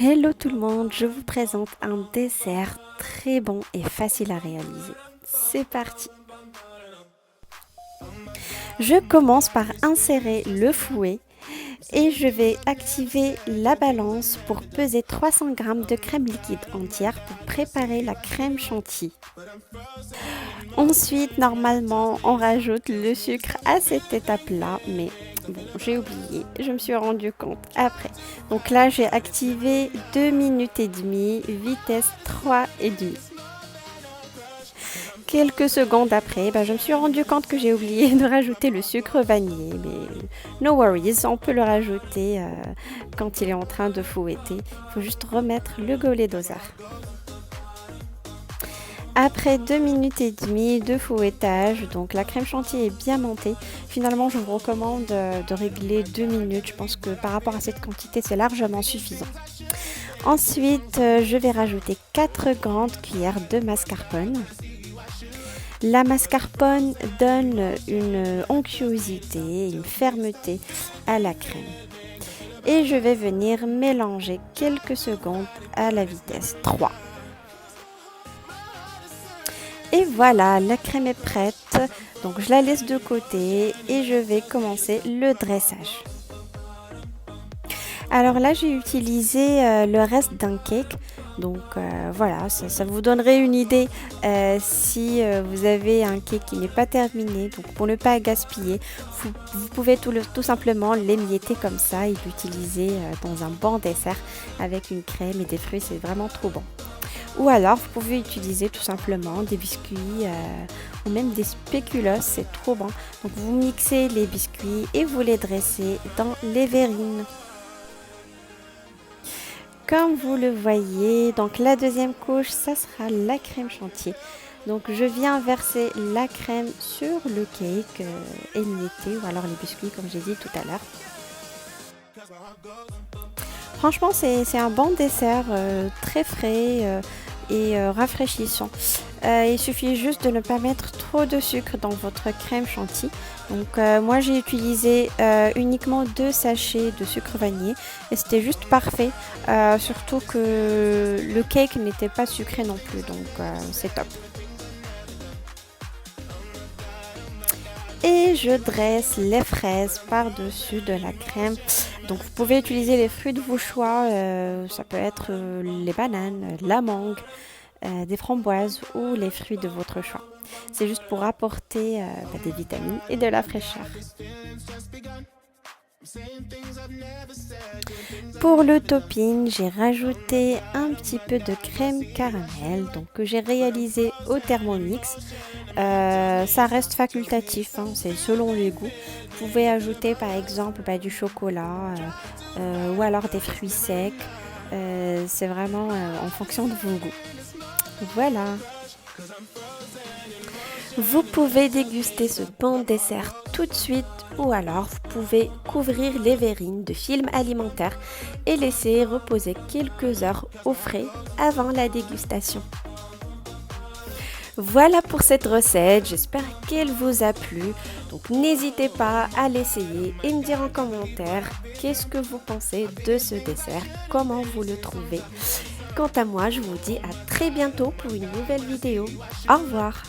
Hello tout le monde, je vous présente un dessert très bon et facile à réaliser. C'est parti. Je commence par insérer le fouet et je vais activer la balance pour peser 300 g de crème liquide entière pour préparer la crème chantilly. Ensuite, normalement, on rajoute le sucre à cette étape-là, mais bon, j'ai oublié, je me suis rendu compte après. Donc là, j'ai activé 2 minutes et demie, vitesse 3,5. Quelques secondes après, je me suis rendu compte que j'ai oublié de rajouter le sucre vanillé, mais no worries, on peut le rajouter quand il est en train de fouetter. Il faut juste remettre le gobelet doseur. Après 2 minutes et demie de fouettage, donc la crème chantilly est bien montée. Finalement, je vous recommande de régler 2 minutes. Je pense que par rapport à cette quantité, c'est largement suffisant. Ensuite, je vais rajouter 4 grandes cuillères de mascarpone. La mascarpone donne une onctuosité, une fermeté à la crème. Et je vais venir mélanger quelques secondes à la vitesse 3. Et voilà, la crème est prête. Donc je la laisse de côté et je vais commencer le dressage. Alors là, j'ai utilisé le reste d'un cake. Donc voilà, ça vous donnerait une idée si vous avez un cake qui n'est pas terminé. Donc pour ne pas gaspiller, vous pouvez tout simplement l'émietter comme ça et l'utiliser dans un bon dessert avec une crème et des fruits. C'est vraiment trop bon. Ou alors, vous pouvez utiliser tout simplement des biscuits ou même des spéculoos, c'est trop bon. Donc, vous mixez les biscuits et vous les dressez dans les verrines. Comme vous le voyez, donc la deuxième couche, ça sera la crème chantilly. Donc, je viens verser la crème sur le cake émietté ou alors les biscuits, comme j'ai dit tout à l'heure. Franchement, c'est un bon dessert très frais et rafraîchissant. Il suffit juste de ne pas mettre trop de sucre dans votre crème chantilly. Donc moi j'ai utilisé uniquement 2 sachets de sucre vanillé et c'était juste parfait. Surtout que le cake n'était pas sucré non plus, donc c'est top. Et je dresse les fraises par-dessus de la crème. Donc vous pouvez utiliser les fruits de vos choix, ça peut être les bananes, la mangue, des framboises ou les fruits de votre choix. C'est juste pour apporter des vitamines et de la fraîcheur. Pour le topping, j'ai rajouté un petit peu de crème caramel donc que j'ai réalisé au Thermomix. Ça reste facultatif, hein, c'est selon les goûts. Vous pouvez ajouter par exemple du chocolat ou alors des fruits secs. C'est vraiment en fonction de vos goûts. Voilà. Vous pouvez déguster ce bon dessert tout de suite ou alors vous pouvez couvrir les verrines de film alimentaire et laisser reposer quelques heures au frais avant la dégustation. Voilà pour cette recette, j'espère qu'elle vous a plu. Donc n'hésitez pas à l'essayer et me dire en commentaire qu'est-ce que vous pensez de ce dessert, comment vous le trouvez. Quant à moi, je vous dis à très bientôt pour une nouvelle vidéo. Au revoir!